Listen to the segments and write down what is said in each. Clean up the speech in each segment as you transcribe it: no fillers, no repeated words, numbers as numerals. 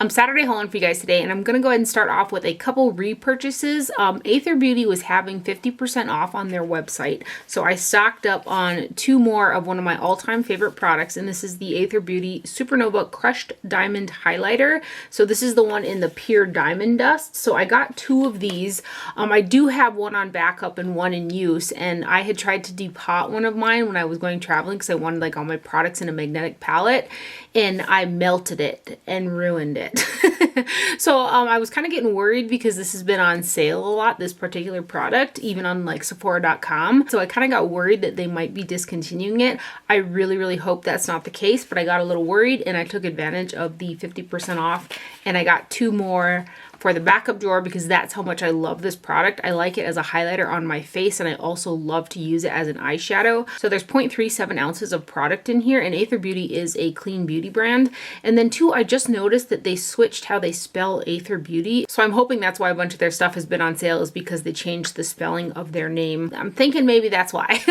I'm Saturday hauling for you guys today, and I'm going to go ahead and start off with a couple repurchases. Athr Beauty was having 50% off on their website, so I stocked up on two more of one of my all-time favorite products, and this is the Athr Beauty Supernova Crushed Diamond Highlighter. So this is the one in the pure diamond dust. So I got two of these. I do have one on backup and one in use, and I had tried to depot one of mine when I was going traveling because I wanted like all my products in a magnetic palette, and I melted it and ruined it. So I was kind of getting worried because this has been on sale a lot, this particular product, even on like Sephora.com. So I kind of got worried that they might be discontinuing it. I really hope that's not the case, but I got a little worried and I took advantage of the 50% off, and I got two more for the backup drawer because that's how much I love this product. I like it as a highlighter on my face, and I also love to use it as an eyeshadow. So there's 0.37 ounces of product in here, and Athr Beauty is a clean beauty brand. And then two, I just noticed that they switched how they spell Athr Beauty. So I'm hoping that's why a bunch of their stuff has been on sale, is because they changed the spelling of their name. I'm thinking maybe that's why.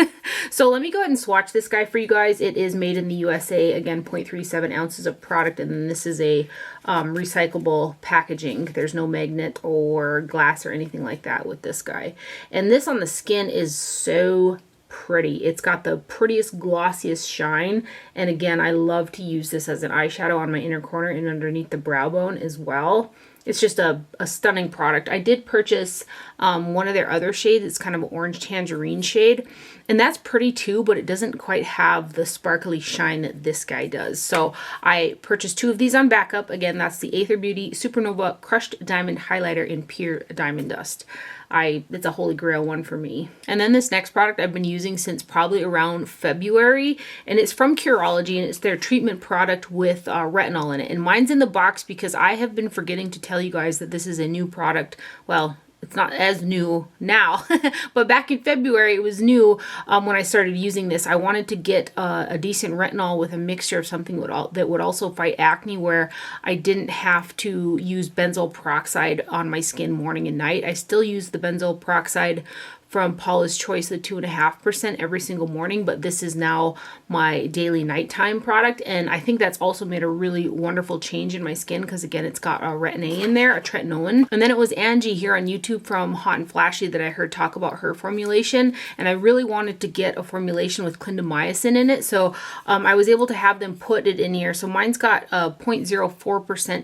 So let me go ahead and swatch this guy for you guys. It is made in the USA. Again, 0.37 ounces of product, and then this is a recyclable packaging. There's no magnet or glass or anything like that with this guy. And this on the skin is so pretty. It's got the prettiest, glossiest shine. And again, I love to use this as an eyeshadow on my inner corner and underneath the brow bone as well. It's just a stunning product. I did purchase one of their other shades. It's kind of an orange tangerine shade, and that's pretty too, but it doesn't quite have the sparkly shine that this guy does. So I purchased two of these on backup. Again, that's the Athr Beauty Supernova Crushed Diamond Highlighter in Pure Diamond Dust. It's a holy grail one for me. And then this next product I've been using since probably around February, and it's from Curology, and it's their treatment product with retinol in it. And mine's in the box because I have been forgetting to tell you guys that this is a new product. Well, it's not as new now, but back in February it was new when I started using this. I wanted to get a decent retinol with a mixture of something that would also fight acne, where I didn't have to use benzoyl peroxide on my skin morning and night. I still use the benzoyl peroxide from Paula's Choice, the 2.5% every single morning, but this is now my daily nighttime product, and I think that's also made a really wonderful change in my skin because again, it's got a retin-A in there, a tretinoin. And then it was Angie here on YouTube from Hot and Flashy that I heard talk about her formulation, and I really wanted to get a formulation with clindamycin in it, so I was able to have them put it in here. So mine's got 0.04%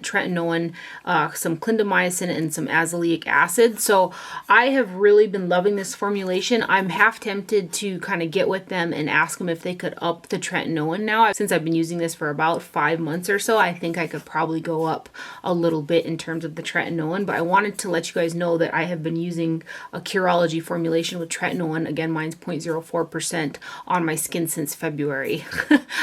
tretinoin, some clindamycin, and some azelaic acid. So I have really been loving this formulation. I'm half tempted to kind of get with them and ask them if they could up the tretinoin now. Since I've been using this for about 5 months or so, I think I could probably go up a little bit in terms of the tretinoin, but I wanted to let you guys know that I have been using a Curology formulation with tretinoin. Again, mine's 0.04% on my skin since February.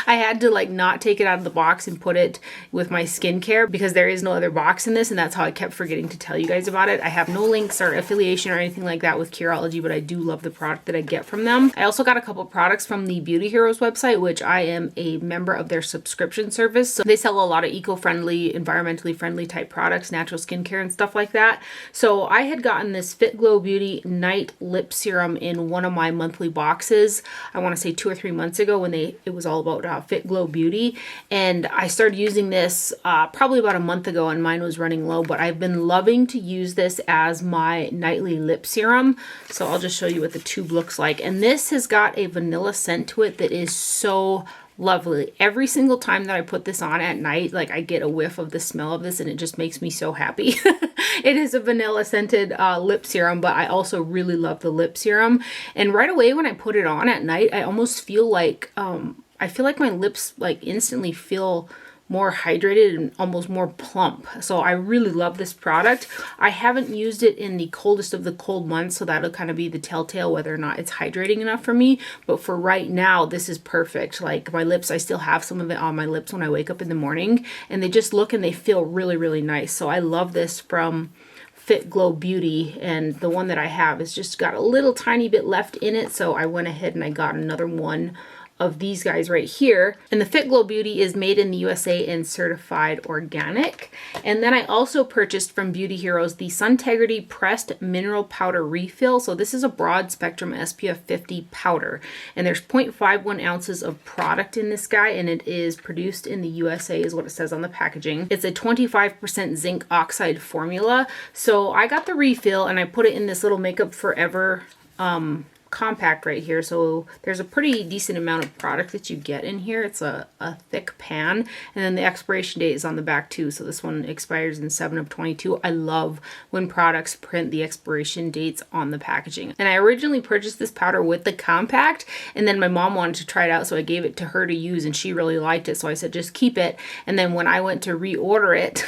I had to like not take it out of the box and put it with my skincare because there is no other box in this, and that's how I kept forgetting to tell you guys about it. I have no links or affiliation or anything like that with Curology, but I do love the product that I get from them. I also got a couple products from the Beauty Heroes website, which I am a member of their subscription service. So they sell a lot of eco-friendly, environmentally friendly type products, natural skincare and stuff like that. So I had gotten this Fit Glow Beauty Night Lip Serum in one of my monthly boxes. I want to say 2 or 3 months ago when it was all about Fit Glow Beauty. And I started using this probably about a month ago, and mine was running low, but I've been loving to use this as my nightly lip serum. So I'll just show you what the tube looks like. And this has got a vanilla scent to it that is so lovely. Every single time that I put this on at night, like I get a whiff of the smell of this, and it just makes me so happy. It is a vanilla scented lip serum, but I also really love the lip serum. And right away when I put it on at night, I almost feel like I feel like my lips like instantly feel more hydrated and almost more plump. So I really love this product. I haven't used it in the coldest of the cold months, so that'll kind of be the telltale whether or not it's hydrating enough for me. But for right now, this is perfect. Like my lips, I still have some of it on my lips when I wake up in the morning, and they just look and they feel really nice. So I love this from Fit Glow Beauty, and the one that I have is just got a little tiny bit left in it, so I went ahead and I got another one of these guys right here. And the Fit Glow Beauty is made in the USA and certified organic. And then I also purchased from Beauty Heroes the Suntegrity Pressed Mineral Powder Refill. So this is a broad spectrum SPF 50 powder. And there's 0.51 ounces of product in this guy, and it is produced in the USA is what it says on the packaging. It's a 25% zinc oxide formula. So I got the refill and I put it in this little Makeup Forever compact right here. So there's a pretty decent amount of product that you get in here. It's a thick pan, and then the expiration date is on the back too. So this one expires in 7/22. I love when products print the expiration dates on the packaging. And I originally purchased this powder with the compact, and then my mom wanted to try it out, so I gave it to her to use, and she really liked it. So I said, just keep it. And then when I went to reorder it,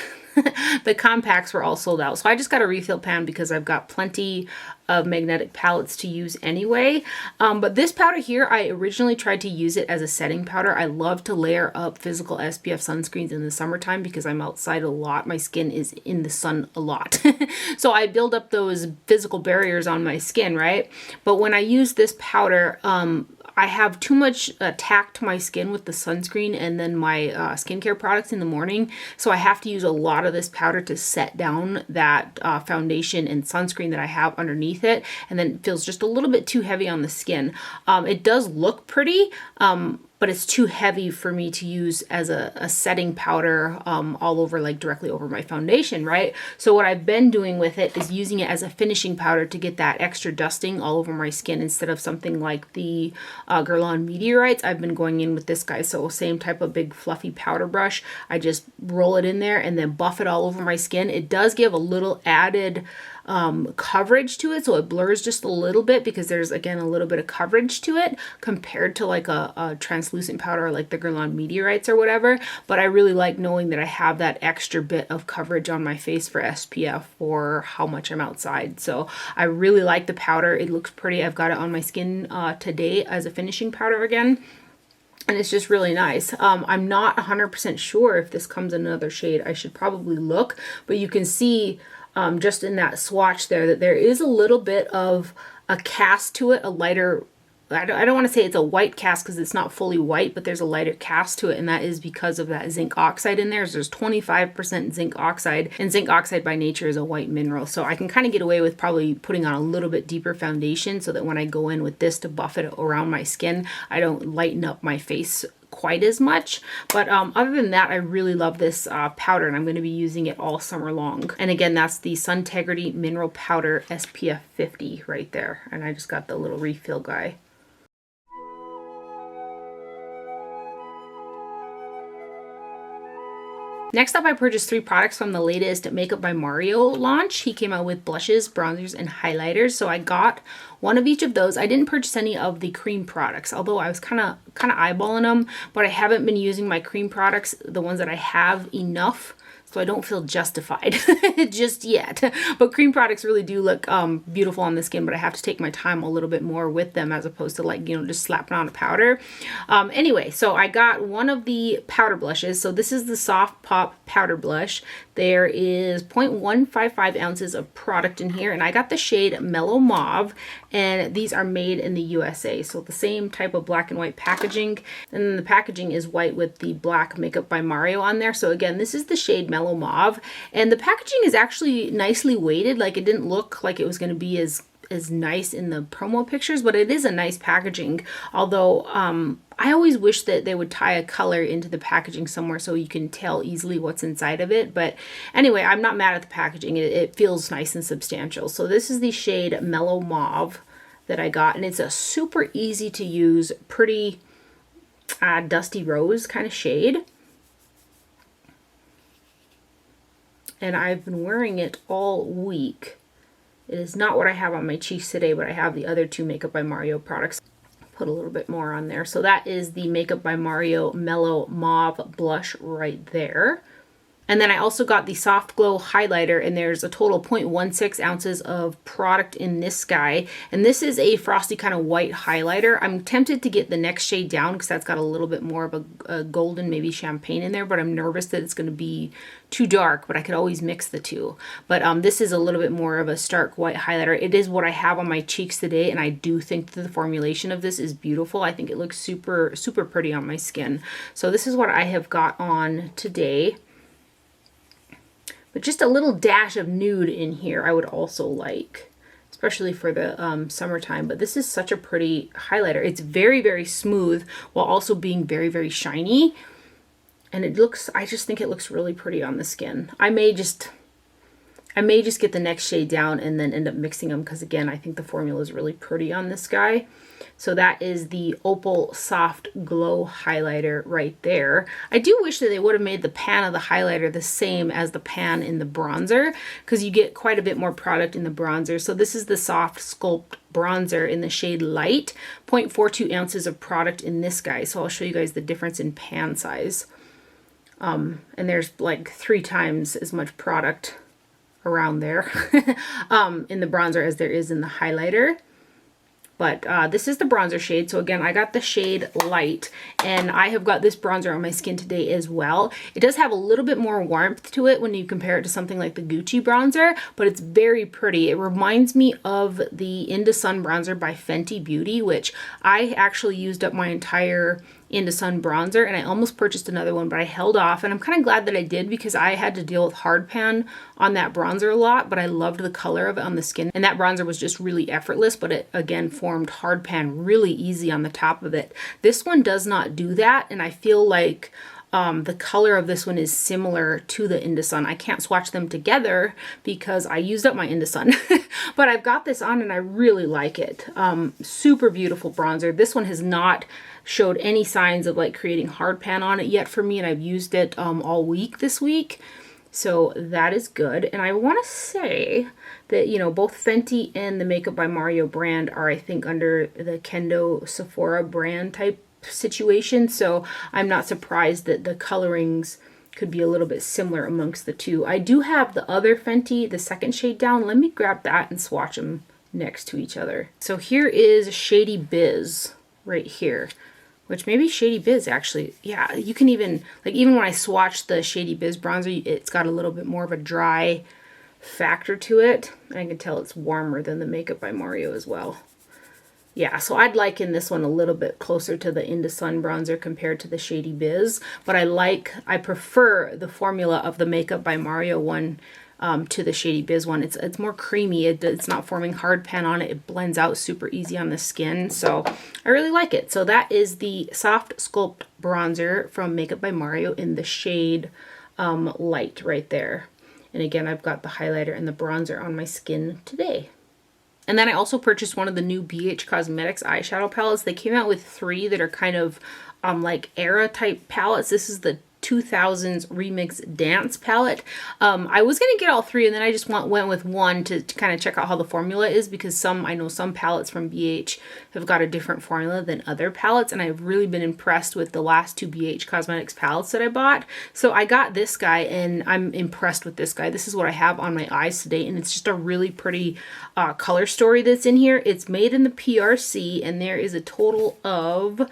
the compacts were all sold out. So I just got a refill pan because I've got plenty of magnetic palettes to use anyway. But this powder here, I originally tried to use it as a setting powder. I love to layer up physical SPF sunscreens in the summertime because I'm outside a lot. My skin is in the sun a lot. So I build up those physical barriers on my skin, right? But when I use this powder, I have too much tack to my skin with the sunscreen and then my skincare products in the morning. So I have to use a lot of this powder to set down that foundation and sunscreen that I have underneath it. And then it feels just a little bit too heavy on the skin. It does look pretty, but it's too heavy for me to use as a setting powder all over, like directly over my foundation, right? So what I've been doing with it is using it as a finishing powder to get that extra dusting all over my skin instead of something like the Guerlain Meteorites. I've been going in with this guy, so same type of big fluffy powder brush. I just roll it in there and then buff it all over my skin. It does give a little added coverage to it, so it blurs just a little bit because there's again a little bit of coverage to it compared to like a translucent powder like the Guerlain Meteorites or whatever. But I really like knowing that I have that extra bit of coverage on my face for SPF for how much I'm outside. So I really like the powder. It looks pretty. I've got it on my skin today as a finishing powder again. And it's just really nice. I'm not 100% sure if this comes in another shade. I should probably look, but you can see just in that swatch there that there is a little bit of a cast to it, a lighter, I don't want to say it's a white cast because it's not fully white, but there's a lighter cast to it, and that is because of that zinc oxide in there. So there's 25% zinc oxide, and zinc oxide by nature is a white mineral. So I can kind of get away with probably putting on a little bit deeper foundation so that when I go in with this to buff it around my skin, I don't lighten up my face quite as much. But other than that, I really love this powder, and I'm going to be using it all summer long. And again, that's the Suntegrity Mineral Powder SPF 50 right there. And I just got the little refill guy. Next up, I purchased 3 products from the latest Makeup by Mario launch. He came out with blushes, bronzers, and highlighters. So I got one of each of those. I didn't purchase any of the cream products, although I was kind of eyeballing them, but I haven't been using my cream products, the ones that I have, enough. So I don't feel justified just yet. But cream products really do look beautiful on the skin, but I have to take my time a little bit more with them as opposed to like, you know, just slapping on a powder. Anyway, so I got one of the powder blushes. So this is the Soft Pop Powder Blush. There is 0.155 ounces of product in here, and I got the shade Mellow Mauve, and these are made in the USA. So the same type of black and white packaging, and then the packaging is white with the black Makeup by Mario on there. So again, this is the shade Mellow Mauve, and the packaging is actually nicely weighted. Like, it didn't look like it was going to be as nice in the promo pictures, but it is a nice packaging. Although I always wish that they would tie a color into the packaging somewhere so you can tell easily what's inside of it. But anyway, I'm not mad at the packaging. It feels nice and substantial. So this is the shade Mellow Mauve that I got, and it's a super easy to use, pretty dusty rose kind of shade. And I've been wearing it all week. It is not what I have on my cheeks today, but I have the other 2 Makeup by Mario products. Put a little bit more on there. So that is the Makeup by Mario Mellow Mauve blush right there. And then I also got the Soft Glow highlighter, and there's a total 0.16 ounces of product in this guy. And this is a frosty kind of white highlighter. I'm tempted to get the next shade down because that's got a little bit more of a golden, maybe champagne in there, but I'm nervous that it's going to be too dark, but I could always mix the two. But this is a little bit more of a stark white highlighter. It is what I have on my cheeks today, and I do think that the formulation of this is beautiful. I think it looks super, super pretty on my skin. So this is what I have got on today. But just a little dash of nude in here I would also like, especially for the summertime. But this is such a pretty highlighter. It's very, very smooth while also being very, very shiny. And it looks, I just think it looks really pretty on the skin. I may just get the next shade down and then end up mixing them because, again, I think the formula is really pretty on this guy. So that is the Opal Soft Glow highlighter right there. I do wish that they would have made the pan of the highlighter the same as the pan in the bronzer, because you get quite a bit more product in the bronzer. So this is the Soft Sculpt bronzer in the shade Light, 0.42 ounces of product in this guy. So I'll show you guys the difference in pan size. And there's like 3 times as much product around there in the bronzer as there is in the highlighter. But this is the bronzer shade. So again, I got the shade Light, and I have got this bronzer on my skin today as well. It does have a little bit more warmth to it when you compare it to something like the Gucci bronzer, but it's very pretty. It reminds me of the Into Sun bronzer by Fenty Beauty, which I actually used up my entire Into Sun bronzer, and I almost purchased another one, but I held off, and I'm kind of glad that I did because I had to deal with hard pan on that bronzer a lot, but I loved the color of it on the skin, and that bronzer was just really effortless, but it again formed hard pan really easy on the top of it. This one does not do that, and I feel like the color of this one is similar to the Into Sun. I can't swatch them together because I used up my Into Sun, but I've got this on and I really like it. Super beautiful bronzer. This one has not showed any signs of like creating hard pan on it yet for me, and I've used it all week this week. So that is good. And I want to say that, you know, both Fenty and the Makeup by Mario brand are, I think, under the Kendo Sephora brand type situation. So I'm not surprised that the colorings could be a little bit similar amongst the two. I do have the other Fenty, the second shade down. Let me grab that and swatch them next to each other. So here is Shady Biz right here. Which maybe Shady Biz actually, yeah, you can even, like even when I swatched the Shady Biz bronzer, it's got a little bit more of a dry factor to it. And I can tell it's warmer than the Makeup by Mario as well. Yeah, so I'd liken this one a little bit closer to the Into Sun bronzer compared to the Shady Biz. But I prefer the formula of the Makeup by Mario one to the Shady Biz one. It's more creamy. It's not forming hard pan on it. It blends out super easy on the skin. So I really like it. So that is the Soft Sculpt bronzer from Makeup by Mario in the shade Light right there. And again, I've got the highlighter and the bronzer on my skin today. And then I also purchased one of the new BH Cosmetics eyeshadow palettes. They came out with 3 that are kind of like era type palettes. This is the 2000s Remix Dance palette. I was going to get all 3, and then I just went with one to kind of check out how the formula is, because I know some palettes from BH have got a different formula than other palettes, and I've really been impressed with the last 2 BH Cosmetics palettes that I bought. So I got this guy, and I'm impressed with this guy. This is what I have on my eyes today, and it's just a really pretty color story that's in here. It's made in the PRC, and there is a total of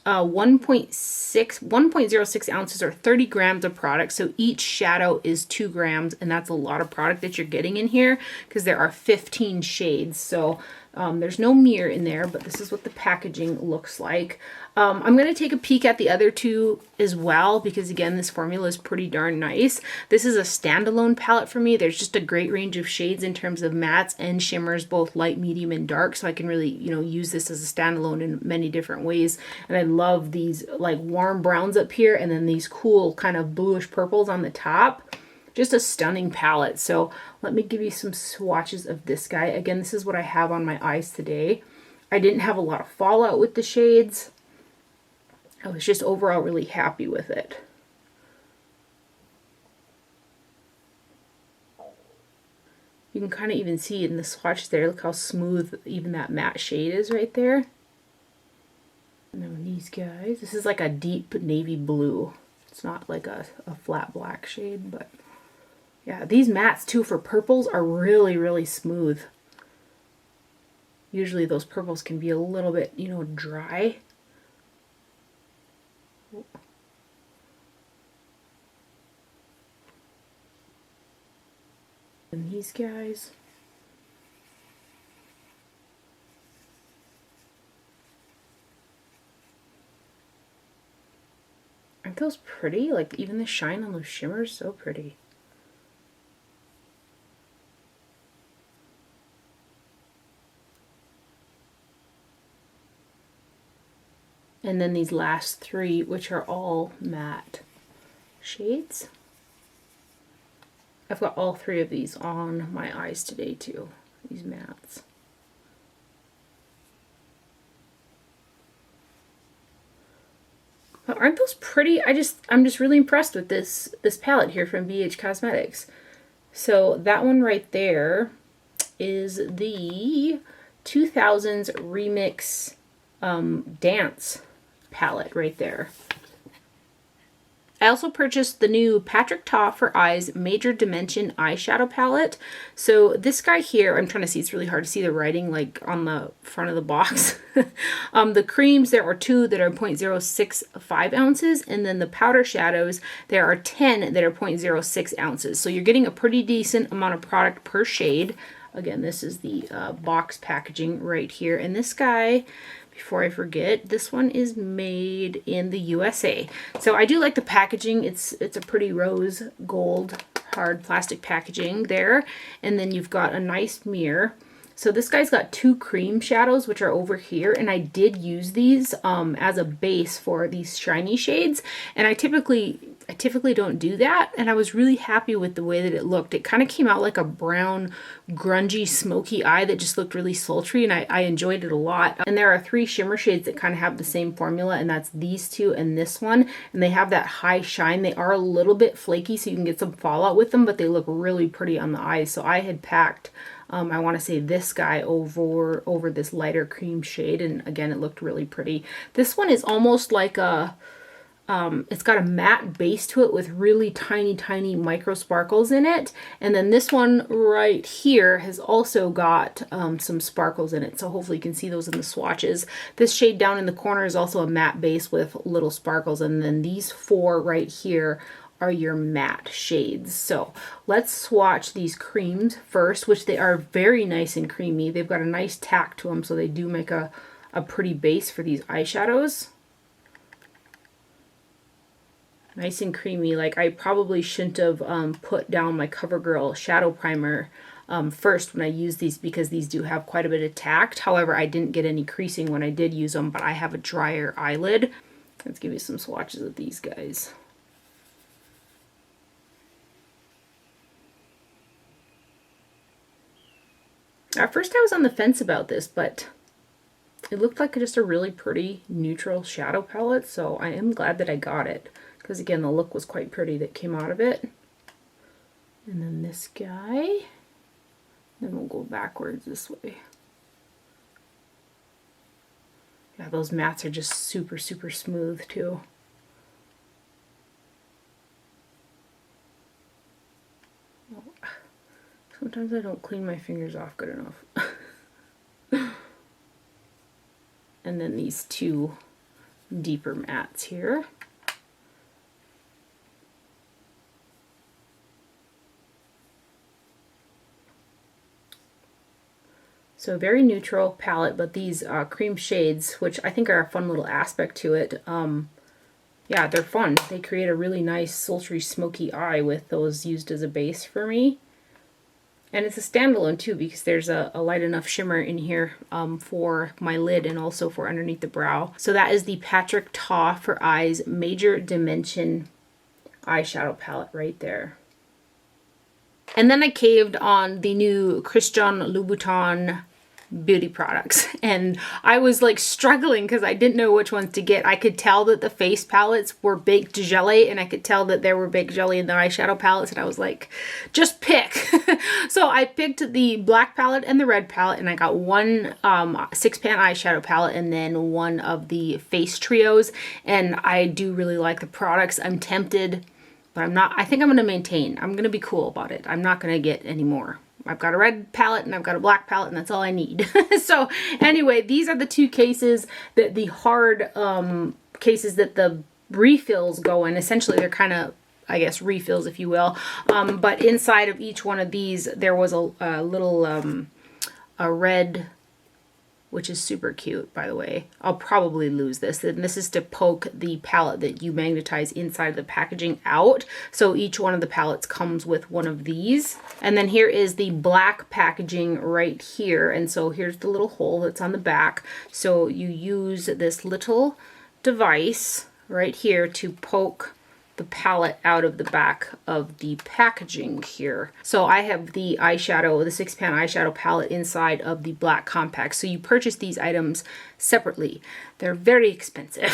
1.06 ounces or 30 grams of product. So each shadow is 2 grams, and that's a lot of product that you're getting in here because there are 15 shades. So there's no mirror in there, but this is what the packaging looks like. I'm going to take a peek at the other 2 as well, because again, this formula is pretty darn nice. This is a standalone palette for me. There's just a great range of shades in terms of mattes and shimmers, both light, medium, and dark. So I can really, you know, use this as a standalone in many different ways. And I love these like warm browns up here, and then these cool kind of bluish purples on the top. Just a stunning palette. So let me give you some swatches of this guy. Again, this is what I have on my eyes today. I didn't have a lot of fallout with the shades. I was just overall really happy with it. You can kind of even see in the swatch there, look how smooth even that matte shade is right there. And then these guys, this is like a deep navy blue. It's not like a flat black shade, but yeah, these mattes too for purples are really, really smooth. Usually those purples can be a little bit, you know, dry. And these guys. Aren't those pretty? Like even the shine on those shimmers, so pretty. And then these last three, which are all matte shades. I've got all three of these on my eyes today too, these mattes. But aren't those pretty? I'm just really impressed with this palette here from BH Cosmetics. So that one right there is the 2000s Remix Dance palette right there. I also purchased the new Patrick Ta for Eyes Major Dimension eyeshadow palette. So this guy here, I'm trying to see, it's really hard to see the writing like on the front of the box. The creams, there are 2 that are 0.065 ounces, and then the powder shadows, there are 10 that are 0.06 ounces. So you're getting a pretty decent amount of product per shade. Again, this is the box packaging right here. And this guy, before I forget, this one is made in the USA. So I do like the packaging. It's a pretty rose gold hard plastic packaging there. And then you've got a nice mirror. So this guy's got 2 cream shadows, which are over here, and I did use these as a base for these shiny shades. And I typically don't do that, and I was really happy with the way that it looked. It kind of came out like a brown, grungy, smoky eye that just looked really sultry, and I enjoyed it a lot. And there are 3 shimmer shades that kind of have the same formula, and that's these 2 and this one, and they have that high shine. They are a little bit flaky, so you can get some fallout with them, but they look really pretty on the eyes. So I had packed I want to say this guy over this lighter cream shade, and again, it looked really pretty. This one is almost like a, it's got a matte base to it with really tiny micro sparkles in it. And then this one right here has also got some sparkles in it. So hopefully you can see those in the swatches. This shade down in the corner is also a matte base with little sparkles. And then these 4 right here are your matte shades. So let's swatch these creams first, which they are very nice and creamy. They've got a nice tack to them, so they do make a pretty base for these eyeshadows. Nice and creamy. Like I probably shouldn't have put down my CoverGirl shadow primer first when I use these, because these do have quite a bit of tact. However, I didn't get any creasing when I did use them, but I have a drier eyelid. Let's give you some swatches of these guys. At first I was on the fence about this, but it looked like just a really pretty neutral shadow palette, so I am glad that I got it, because again, the look was quite pretty that came out of it. And then this guy, then we'll go backwards this way. Yeah, those mattes are just super smooth too. Sometimes I don't clean my fingers off good enough. And then these 2 deeper mattes here. So very neutral palette, but these cream shades, which I think are a fun little aspect to it, yeah, they're fun. They create a really nice sultry smoky eye with those used as a base for me. And it's a standalone too, because there's a light enough shimmer in here for my lid and also for underneath the brow. So that is the Patrick Ta for Eyes Major Dimension eyeshadow palette right there. And then I caved on the new Christian Louboutin beauty products, and I was like struggling because I didn't know which ones to get. I could tell that the face palettes were baked jelly, and I could tell that there were baked jelly in the eyeshadow palettes, and I was like, just pick. So I picked the black palette and the red palette, and I got one 6-pan eyeshadow palette and then one of the face trios. And I do really like the products. I'm tempted, but I'm not. I think I'm going to maintain. I'm going to be cool about it. I'm not going to get any more. I've got a red palette and I've got a black palette, and that's all I need. So anyway, these are the two cases that the hard cases that the refills go in. Essentially, they're kind of, I guess, refills, if you will. But inside of each one of these, there was a little a red, which is super cute, by the way. I'll probably lose this. And this is to poke the palette that you magnetize inside the packaging out. So each one of the palettes comes with one of these. And then here is the black packaging right here. And so here's the little hole that's on the back. So you use this little device right here to poke the palette out of the back of the packaging here. So I have the eyeshadow, the 6-pan eyeshadow palette inside of the black compact. So you purchase these items separately. They're very expensive.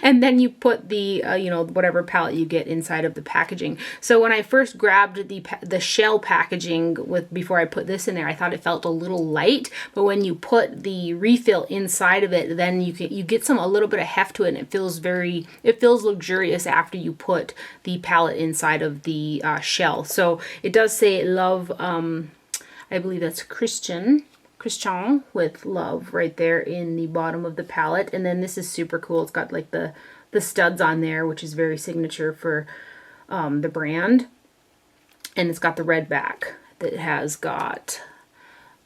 And then you put the, you know, whatever palette you get inside of the packaging. So when I first grabbed the shell packaging before I put this in there, I thought it felt a little light. But when you put the refill inside of it, then you get a little bit of heft to it, and it feels luxurious after you put the palette inside of the shell. So it does say love, I believe that's Christian with love right there in the bottom of the palette. And then this is super cool. It's got like the studs on there, which is very signature for the brand. And it's got the red back that has got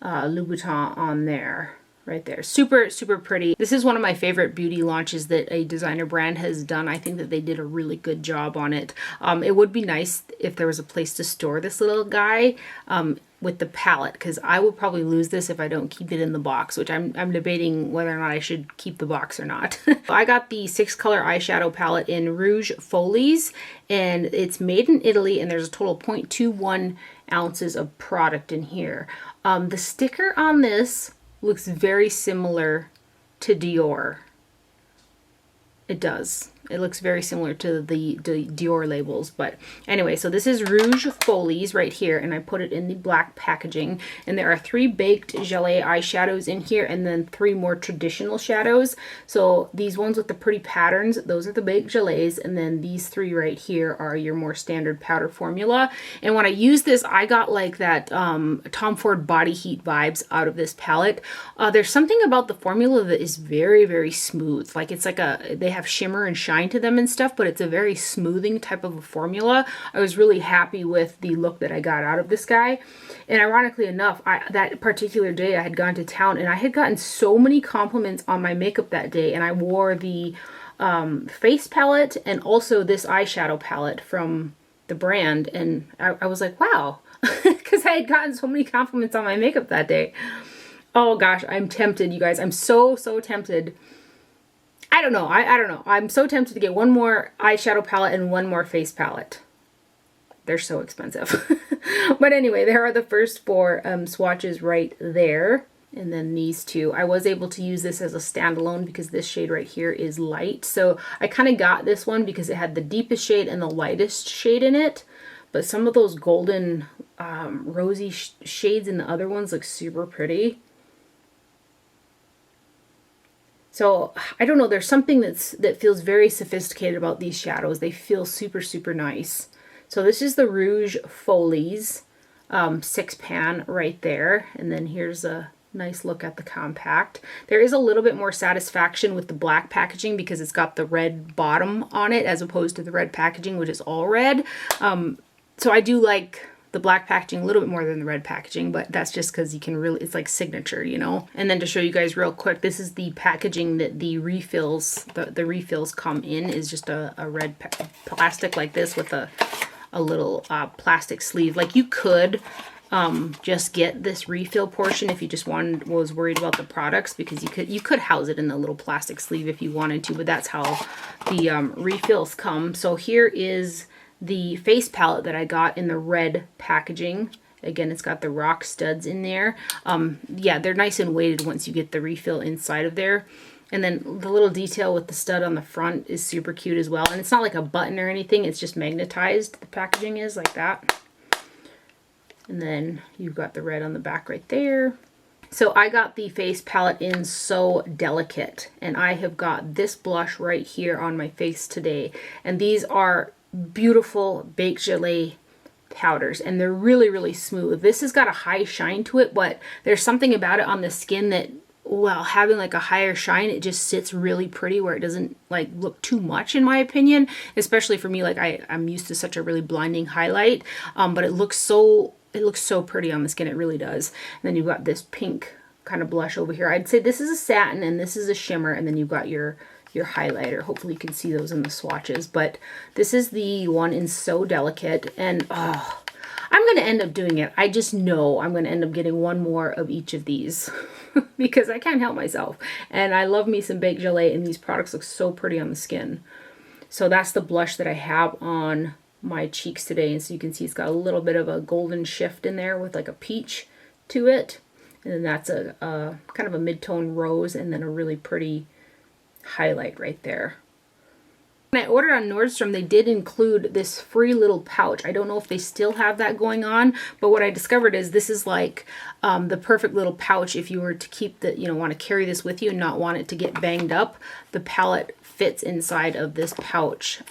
Louboutin on there. Right there. Super, super pretty. This is one of my favorite beauty launches that a designer brand has done. I think that they did a really good job on it. It would be nice if there was a place to store this little guy with the palette, because I will probably lose this if I don't keep it in the box, which I'm debating whether or not I should keep the box or not. I got the 6-color eyeshadow palette in Rouge Folies, and it's made in Italy, and there's a total of 0.21 ounces of product in here. The sticker on this looks very similar to Dior. It does. It looks very similar to the Dior labels. But anyway, so this is Rouge Folies right here, and I put it in the black packaging. And there are 3 baked gelée eyeshadows in here, and then 3 more traditional shadows. So these ones with the pretty patterns, those are the baked gelées, and then these 3 right here are your more standard powder formula. And when I use this, I got like that Tom Ford body heat vibes out of this palette. There's something about the formula that is very, very smooth. Like it's like they have shimmer and shine to them and stuff, but it's a very smoothing type of a formula. I was really happy with the look that I got out of this guy. And ironically enough, that particular day I had gone to town, and I had gotten so many compliments on my makeup that day, and I wore the face palette and also this eyeshadow palette from the brand, and I was like, wow, because I had gotten so many compliments on my makeup that day. Oh gosh, I'm tempted, you guys. I'm so tempted. I don't know. I don't know. I'm so tempted to get one more eyeshadow palette and one more face palette. They're so expensive. But anyway, there are the first 4 swatches right there. And then these 2. I was able to use this as a standalone because this shade right here is light. So I kind of got this one because it had the deepest shade and the lightest shade in it. But some of those golden rosy shades in the other ones look super pretty. So I don't know, there's something that feels very sophisticated about these shadows. They feel super, super nice. So this is the Rouge Folies 6-pan right there. And then here's a nice look at the compact. There is a little bit more satisfaction with the black packaging because it's got the red bottom on it as opposed to the red packaging, which is all red. So I do like the black packaging a little bit more than the red packaging, but that's just because you can really, it's like signature, you know. And then to show you guys real quick, this is the packaging that the refills, the refills come in, is just a red plastic like this with a little plastic sleeve. Like you could just get this refill portion if you just was worried about the products, because you could house it in the little plastic sleeve if you wanted to, but that's how the refills come. So here is the face palette that I got in the red packaging. Again, it's got the rock studs in there. Yeah, they're nice and weighted once you get the refill inside of there. And then the little detail with the stud on the front is super cute as well. And it's not like a button or anything. It's just magnetized. The packaging is like that. And then you've got the red on the back right there. So I got the face palette in So Delicate, and I have got this blush right here on my face today. And these are beautiful baked gelée powders, and they're really, really smooth. This has got a high shine to it, but there's something about it on the skin that, well, having like a higher shine, it just sits really pretty where it doesn't like look too much, in my opinion, especially for me. Like I'm used to such a really blinding highlight, but it looks so pretty on the skin. It really does. And then you've got this pink kind of blush over here. I'd say this is a satin and this is a shimmer, and then you've got your highlighter. Hopefully you can see those in the swatches, but this is the one in So Delicate, and I'm going to end up doing it. I just know I'm going to end up getting one more of each of these because I can't help myself. And I love me some baked gelée, and these products look so pretty on the skin. So that's the blush that I have on my cheeks today. And so you can see it's got a little bit of a golden shift in there with like a peach to it. And then that's a kind of a mid-tone rose, and then a really pretty highlight right there. When I ordered on Nordstrom, they did include this free little pouch. I don't know if they still have that going on, but what I discovered is this is like the perfect little pouch if you were to keep the, want to carry this with you and not want it to get banged up. The palette fits inside of this pouch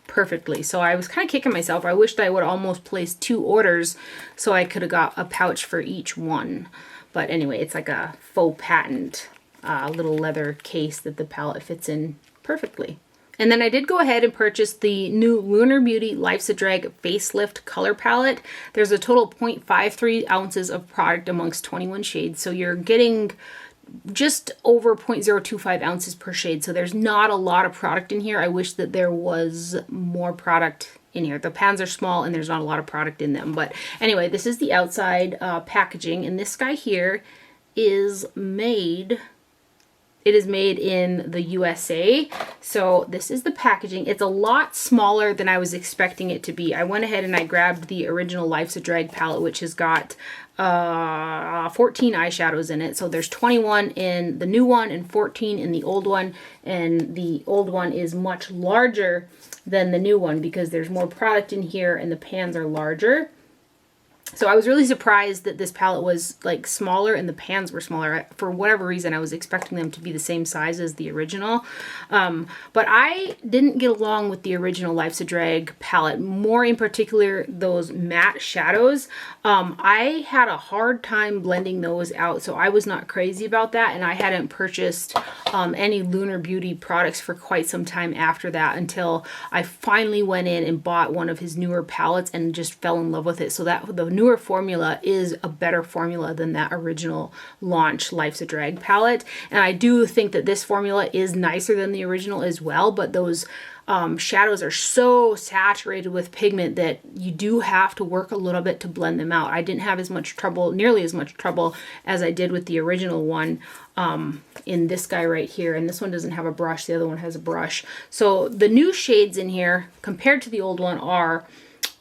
perfectly. So I was kind of kicking myself. I wished I would almost placed 2 orders so I could have got a pouch for each one. But anyway, it's like a faux patent little leather case that the palette fits in perfectly. And then I did go ahead and purchase the new Lunar Beauty Life's a Drag Facelift Color Palette. There's a total of 0.53 ounces of product amongst 21 shades. So you're getting just over 0.025 ounces per shade. So there's not a lot of product in here. I wish that there was more product in here. The pans are small and there's not a lot of product in them. But anyway, this is the outside packaging. And this guy here is made... It is made in the USA. So this is the packaging. It's a lot smaller than I was expecting it to be. I went ahead and I grabbed the original Life's a Drag palette, which has got 14 eyeshadows in it. So there's 21 in the new one and 14 in the old one. And the old one is much larger than the new one because there's more product in here and the pans are larger. So I was really surprised that this palette was like smaller and the pans were smaller. For whatever reason, I was expecting them to be the same size as the original. But I didn't get along with the original Life's a Drag palette, more in particular those matte shadows. I had a hard time blending those out, so I was not crazy about that, and I hadn't purchased any Lunar Beauty products for quite some time after that until I finally went in and bought one of his newer palettes and just fell in love with it. So that the newer formula is a better formula than that original launch Life's a Drag palette. And I do think that this formula is nicer than the original as well, but those shadows are so saturated with pigment that you do have to work a little bit to blend them out. I didn't have as much trouble, nearly as much trouble as I did with the original one in this guy right here. And this one doesn't have a brush, the other one has a brush. So the new shades in here compared to the old one are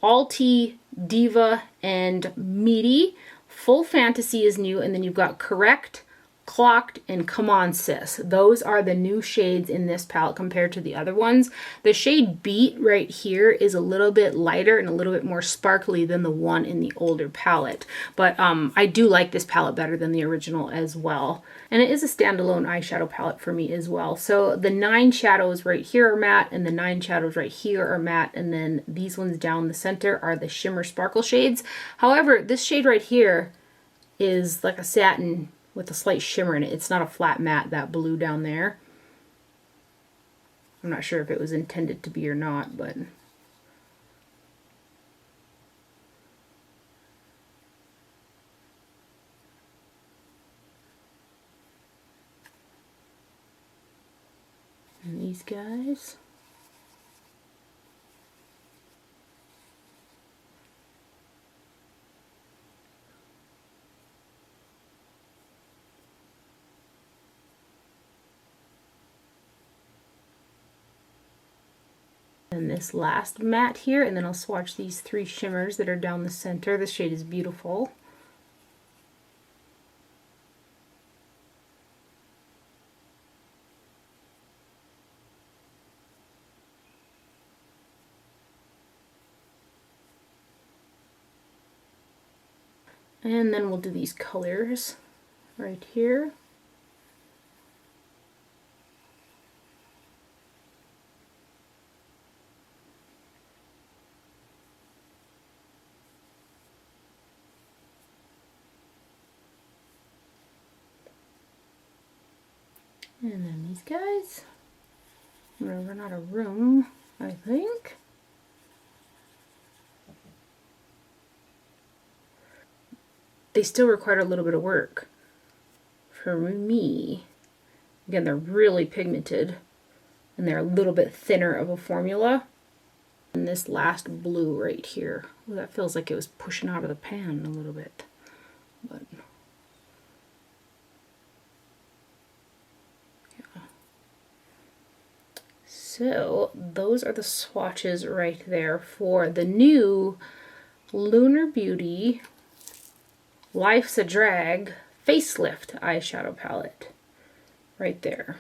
Alti, Diva, and Meaty. Full Fantasy is new, and then you've got Correct, Clocked, and Come On Sis. Those are the new shades in this palette compared to the other ones. The shade Beat right here is a little bit lighter and a little bit more sparkly than the one in the older palette. But I do like this palette better than the original as well. And it is a standalone eyeshadow palette for me as well. So the 9 shadows right here are matte, and the 9 shadows right here are matte, and then these ones down the center are the shimmer sparkle shades. However, this shade right here is like a satin with a slight shimmer in it. It's not a flat matte, that blue down there. I'm not sure if it was intended to be or not, but... And these guys. And this last matte here, and then I'll swatch these 3 shimmers that are down the center. This shade is beautiful. And then we'll do these colors right here. And then these guys. I'm gonna run out of room, I think. They still require a little bit of work for me. Again, they're really pigmented and they're a little bit thinner of a formula. And this last blue right here, well, that feels like it was pushing out of the pan a little bit. But yeah. So those are the swatches right there for the new Lunar Beauty Life's a Drag Facelift eyeshadow palette right there.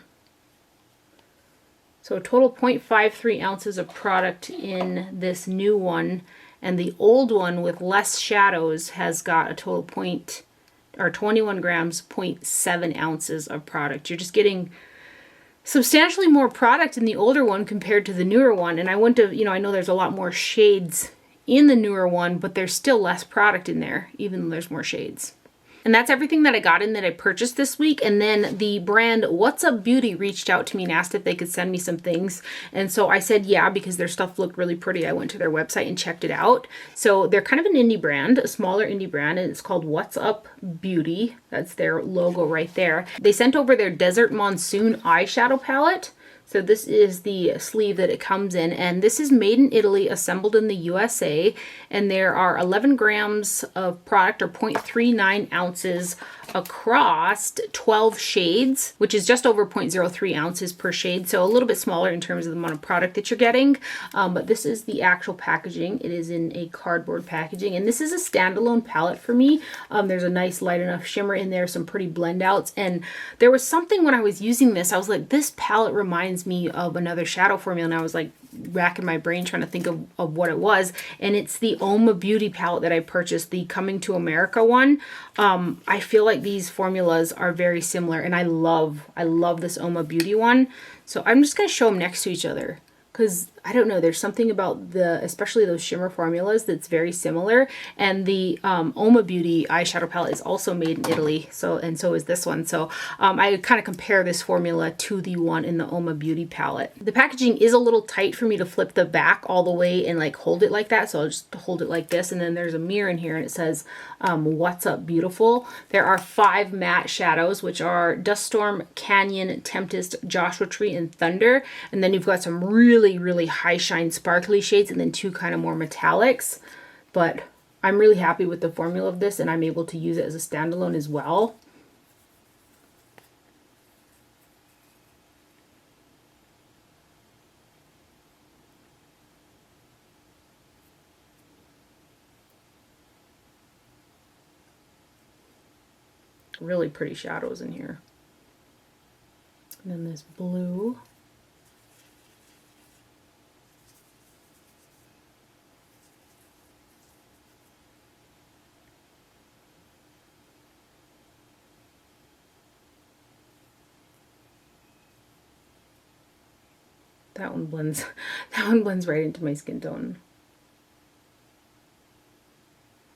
So a total 0.53 ounces of product in this new one, and the old one with less shadows has got a total 21 grams, 0.7 ounces of product. You're just getting substantially more product in the older one compared to the newer one. And I went to, I know there's a lot more shades in the newer one, but there's still less product in there, even though there's more shades. And that's everything that I got in that I purchased this week. And then the brand What's Up Beauty reached out to me and asked if they could send me some things. And so I said yeah, because their stuff looked really pretty. I went to their website and checked it out. So they're kind of an indie brand, a smaller indie brand, and it's called What's Up Beauty. That's their logo right there. They sent over their Desert Monsoon eyeshadow palette. So this is the sleeve that it comes in, and this is made in Italy, assembled in the USA, and there are 11 grams of product, or 0.39 ounces across 12 shades, which is just over 0.03 ounces per shade, so a little bit smaller in terms of the amount of product that you're getting. But this is the actual packaging. It is in a cardboard packaging, and this is a standalone palette for me. There's a nice light enough shimmer in there, some pretty blend outs, and there was something when I was using this, I was like, this palette reminds me of another shadow formula, and I was like racking my brain trying to think of what it was, and it's the Oma Beauty palette that I purchased, the Coming to America one. I feel like these formulas are very similar, and I love this Oma Beauty one. So I'm just going to show them next to each other, because I don't know, there's something about especially those shimmer formulas that's very similar. And the Oma Beauty eyeshadow palette is also made in Italy, so is this one. So I kind of compare this formula to the one in the Oma Beauty palette. The packaging is a little tight for me to flip the back all the way and like hold it like that, so I'll just hold it like this, and then there's a mirror in here and it says What's Up Beautiful. There are 5 matte shadows, which are Dust Storm, Canyon, Tempest, Joshua Tree, and Thunder, and then you've got some really high shine sparkly shades, and then 2 kind of more metallics. But I'm really happy with the formula of this, and I'm able to use it as a standalone as well. Really pretty shadows in here. And then this blue. That one blends right into my skin tone.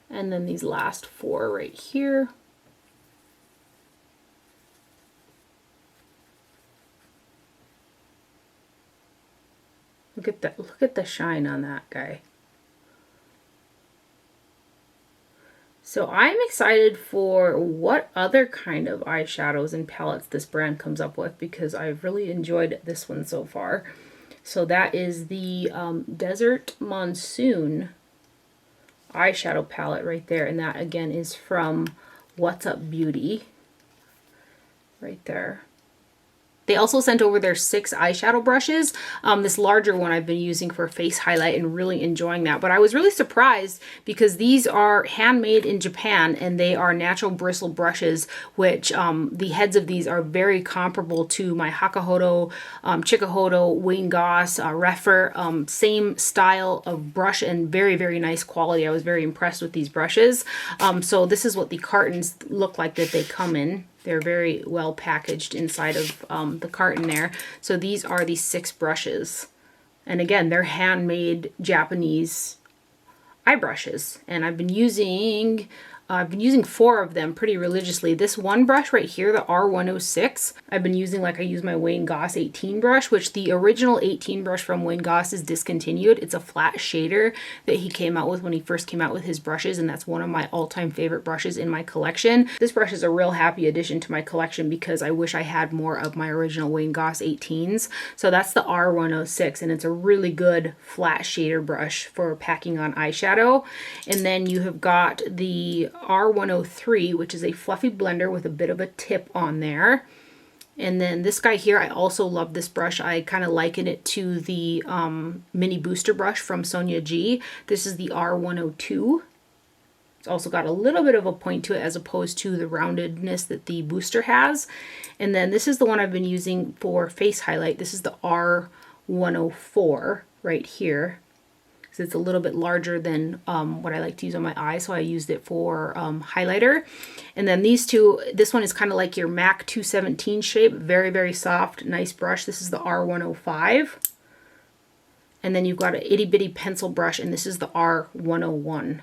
And then these last 4 right here. Look at that, look at the shine on that guy. So I'm excited for what other kind of eyeshadows and palettes this brand comes up with, because I've really enjoyed this one so far. So that is the Desert Monsoon eyeshadow palette right there, and that again is from What's Up Beauty right there. They also sent over their 6 eyeshadow brushes. This larger one I've been using for face highlight and really enjoying that. But I was really surprised because these are handmade in Japan and they are natural bristle brushes, which the heads of these are very comparable to my Hakuhodo, Chikuhodo, Wayne Goss, Rephr, same style of brush and very, very nice quality. I was very impressed with these brushes. So this is what the cartons look like that they come in. They're very well packaged inside of the carton there. So these are the 6 brushes. And again, they're handmade Japanese eye brushes. And I've been using 4 of them pretty religiously. This one brush right here, the R106, I've been using like I use my Wayne Goss 18 brush, which the original 18 brush from Wayne Goss is discontinued. It's a flat shader that he came out with when he first came out with his brushes, and that's one of my all-time favorite brushes in my collection. This brush is a real happy addition to my collection because I wish I had more of my original Wayne Goss 18s. So that's the R106, and it's a really good flat shader brush for packing on eyeshadow. And then you have got the R103, which is a fluffy blender with a bit of a tip on there. And then this guy here, I also love this brush. I kind of liken it to the mini booster brush from Sonia G. This is the R102. It's also got a little bit of a point to it as opposed to the roundedness that the booster has. And then this is the one I've been using for face highlight. This is the R104 right here. It's a little bit larger than what I like to use on my eye, so I used it for highlighter. And then these two, this one is kind of like your MAC 217 shape, very, very soft, nice brush. This is the R105. And then you've got an itty bitty pencil brush, and this is the R101. And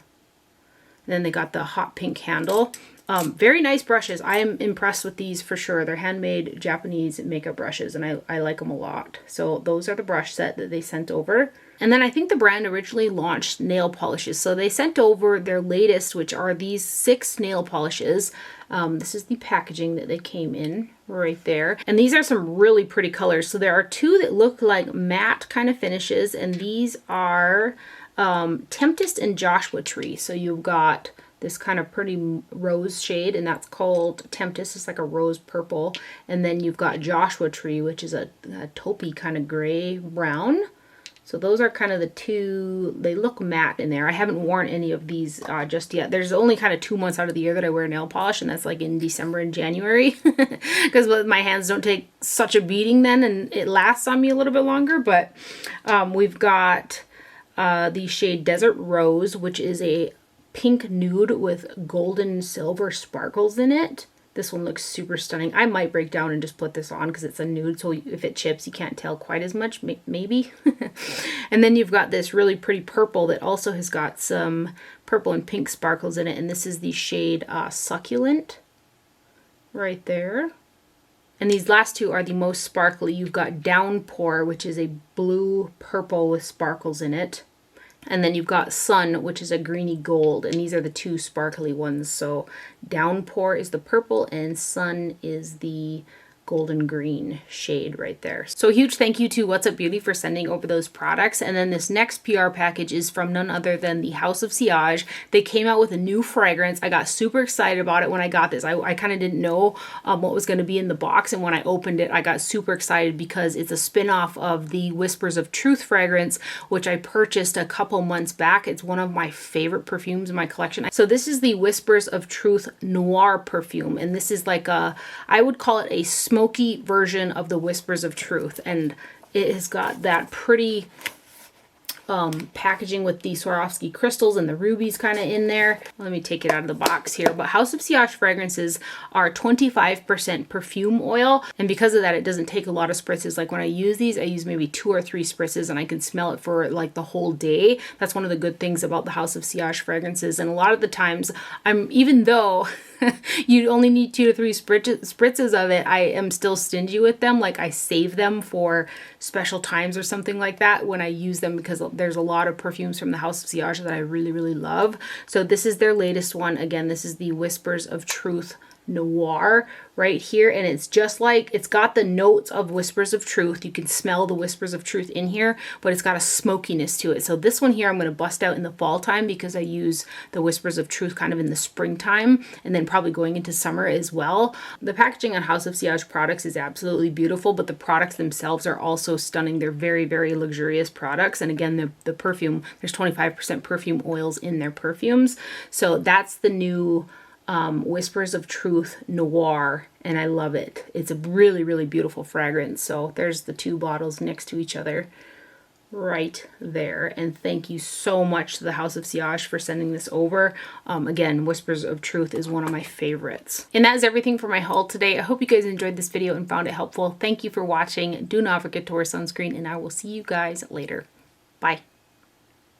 then they got the hot pink handle. Very nice brushes. I am impressed with these for sure. They're handmade Japanese makeup brushes, and I like them a lot. So those are the brush set that they sent over. And then I think the brand originally launched nail polishes. So they sent over their latest, which are these 6 nail polishes. This is the packaging that they came in right there. And these are some really pretty colors. So there are 2 that look like matte kind of finishes, and these are Tempest and Joshua Tree. So you've got this kind of pretty rose shade, and that's called Tempest. It's like a rose purple. And then you've got Joshua Tree, which is a taupey kind of gray brown. So those are kind of the 2, they look matte in there. I haven't worn any of these just yet. There's only kind of 2 months out of the year that I wear nail polish, and that's like in December and January because my hands don't take such a beating then, and it lasts on me a little bit longer. But we've got the shade Desert Rose, which is a pink nude with golden silver sparkles in it. This one looks super stunning. I might break down and just put this on because it's a nude, so if it chips, you can't tell quite as much, maybe. And then you've got this really pretty purple that also has got some purple and pink sparkles in it, and this is the shade Succulent right there. And these last 2 are the most sparkly. You've got Downpour, which is a blue purple with sparkles in it. And then you've got Sun, which is a greeny gold, and these are the 2 sparkly ones. So Downpour is the purple and Sun is the golden green shade right there. So a huge thank you to What's Up Beauty for sending over those products. And then this next PR package is from none other than the House of Sillage. They came out with a new fragrance. I got super excited about it when I got this. I kind of didn't know what was going to be in the box, and when I opened it, I got super excited because it's a spin-off of the Whispers of Truth fragrance, which I purchased a couple months back. It's one of my favorite perfumes in my collection. So this is the Whispers of Truth Noir perfume, and this is like I would call it a smoky version of the Whispers of Truth, and it has got that pretty packaging with the Swarovski crystals and the rubies kind of in there. Let me take it out of the box here. But House of Sillage fragrances are 25% perfume oil, and because of that, it doesn't take a lot of spritzes. Like when I use these, I use maybe 2 or 3 spritzes, and I can smell it for like the whole day. That's one of the good things about the House of Sillage fragrances. And a lot of the times, even though you only need 2 to 3 spritzes of it, I am still stingy with them. Like I save them for special times or something like that when I use them, because there's a lot of perfumes from the House of Sillage that I really, really love. So this is their latest one. Again, this is the Whispers of Truth Noir right here, and it's just like, it's got the notes of Whispers of Truth. You can smell the Whispers of Truth in here, but it's got a smokiness to it. So this one here I'm going to bust out in the fall time because I use the Whispers of Truth kind of in the springtime, and then probably going into summer as well. The packaging on House of Sillage products is absolutely beautiful, but the products themselves are also stunning. They're very, very luxurious products, and again, the perfume, there's 25% perfume oils in their perfumes. So that's the new Whispers of Truth Noir, and I love it. It's a really, really beautiful fragrance. So there's the two bottles next to each other right there, and thank you so much to the House of Sillage for sending this over. Again, Whispers of Truth is one of my favorites. And that is everything for my haul today. I hope you guys enjoyed this video and found it helpful. Thank you for watching. Do not forget to wear sunscreen, and I will see you guys later. Bye.